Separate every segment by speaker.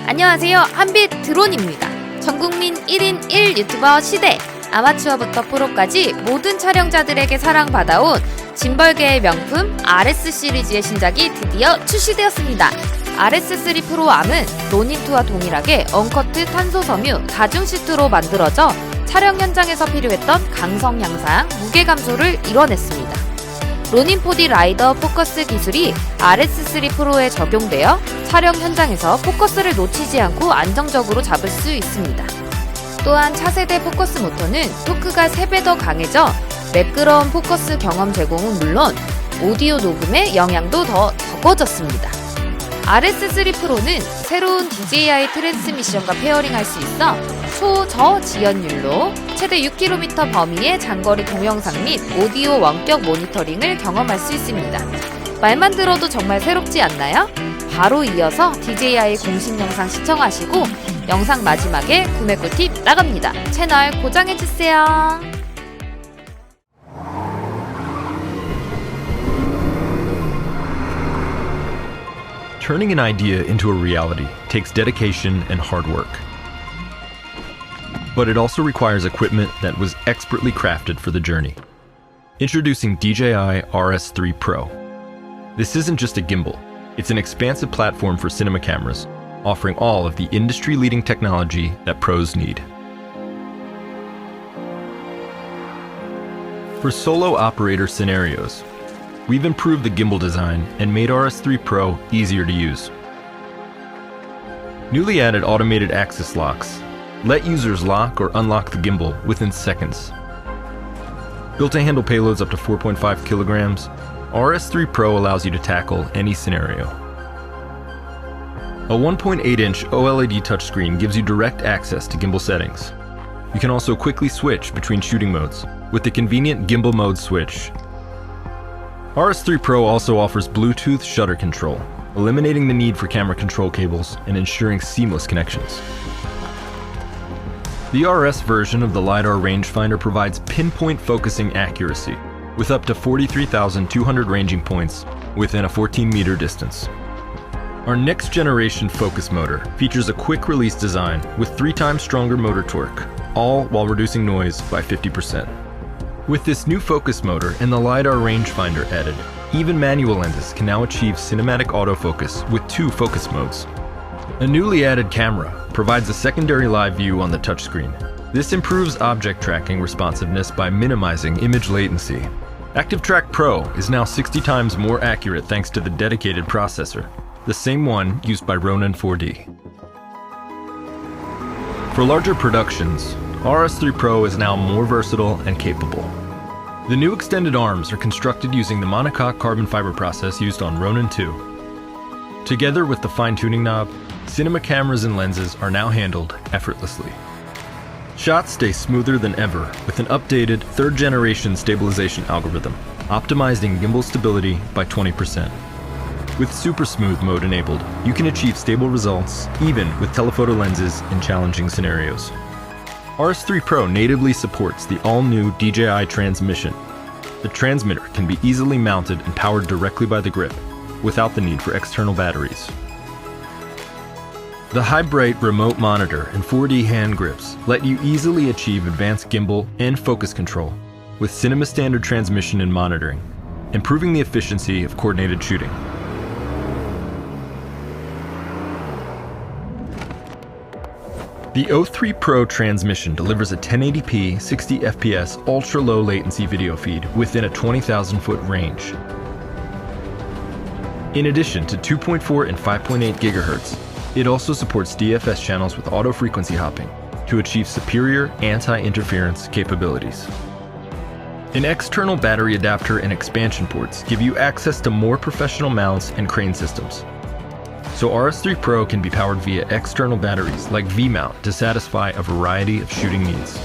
Speaker 1: 안녕하세요. 한빛드론입니다. 전국민 1인 1 유튜버 시대, 아마추어부터 프로까지 모든 촬영자들에게 사랑받아온 짐벌계의 명품 RS 시리즈의 신작이 드디어 출시되었습니다. RS3 프로 암은 로닌2와 동일하게 언커트 탄소 섬유 다중 시트로 만들어져 촬영 현장에서 필요했던 강성 향상, 무게 감소를 이뤄냈습니다. 로닌4D 라이더 포커스 기술이 RS3 프로에 적용되어 촬영 현장에서 포커스를 놓치지 않고 안정적으로 잡을 수 있습니다. 또한 차세대 포커스 모터는 토크가 3배 더 강해져 매끄러운 포커스 경험 제공은 물론 오디오 녹음의 영향도 더 적어졌습니다. RS3 프로는 새로운 DJI 트랜스미션과 페어링할 수 있어 초저지연율로 최대 6km 범위의 장거리 동영상 및 오디오 원격 모니터링을 경험할 수 있습니다. 말만 들어도 정말 새롭지 않나요? 바로 이어서 DJI 공식 영상 시청하시고 영상 마지막에 구매 꿀팁 나갑니다. 채널 고정해주세요.
Speaker 2: Turning an idea into a reality takes dedication and hard work. But it also requires equipment that was expertly crafted for the journey. Introducing DJI RS3 Pro. This isn't just a gimbal, it's an expansive platform for cinema cameras, offering all of the industry-leading technology that pros need. For solo operator scenarios, we've improved the gimbal design and made RS3 Pro easier to use. Newly added automated axis locks let users lock or unlock the gimbal within seconds. Built to handle payloads up to 4.5 kilograms, RS3 Pro allows you to tackle any scenario. A 1.8-inch OLED touchscreen gives you direct access to gimbal settings. You can also quickly switch between shooting modes with the convenient gimbal mode switch. RS3 Pro also offers Bluetooth shutter control, eliminating the need for camera control cables and ensuring seamless connections. The RS version of the LiDAR rangefinder provides pinpoint focusing accuracy, with up to 43,200 ranging points within a 14-meter distance. Our next-generation focus motor features a quick-release design with 3 times stronger motor torque, all while reducing noise by 50%. With this new focus motor and the LiDAR rangefinder added, even manual lenses can now achieve cinematic autofocus with 2 focus modes. A newly added camera provides a secondary live view on the touchscreen. This improves object tracking responsiveness by minimizing image latency. ActiveTrack Pro is now 60 times more accurate thanks to the dedicated processor, the same one used by Ronin 4D. For larger productions, RS3 Pro is now more versatile and capable. The new extended arms are constructed using the monocoque carbon fiber process used on Ronin 2. Together with the fine-tuning knob, cinema cameras and lenses are now handled effortlessly. Shots stay smoother than ever with an updated 3rd-generation stabilization algorithm, optimizing gimbal stability by 20%. With Super Smooth mode enabled, you can achieve stable results even with telephoto lenses in challenging scenarios. RS3 Pro natively supports the all-new DJI transmission. The transmitter can be easily mounted and powered directly by the grip, without the need for external batteries. The high-bright remote monitor and 4D hand grips let you easily achieve advanced gimbal and focus control with cinema standard transmission and monitoring, improving the efficiency of coordinated shooting. The O3 Pro transmission delivers a 1080p 60fps ultra-low latency video feed within a 20,000-foot range. In addition to 2.4 and 5.8 GHz, it also supports DFS channels with auto frequency hopping to achieve superior anti-interference capabilities. An external battery adapter and expansion ports give you access to more professional mounts and crane systems. So RS3 Pro can be powered via external batteries like V-mount to satisfy a variety of shooting needs.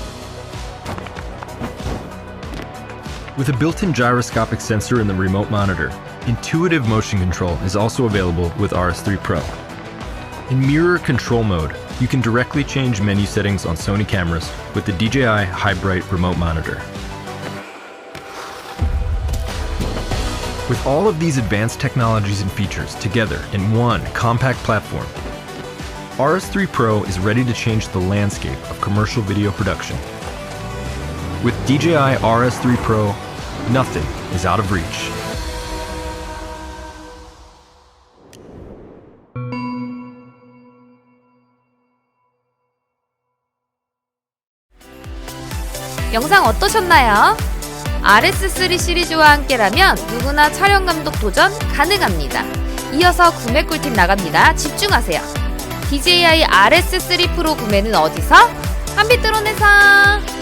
Speaker 2: With a built-in gyroscopic sensor in the remote monitor, intuitive motion control is also available with RS3 Pro. In mirror control mode, you can directly change menu settings on Sony cameras with the DJI High-Bright remote monitor. With all of these advanced technologies and features together in one compact platform, RS3 Pro is ready to change the landscape of commercial video production. With DJI RS3 Pro, nothing is out of reach.
Speaker 1: 영상 어떠셨나요? RS3 시리즈와 함께라면 누구나 촬영 감독 도전 가능합니다. 이어서 구매 꿀팁 나갑니다. 집중하세요. DJI RS3 프로 구매는 어디서? 한빛드론에서!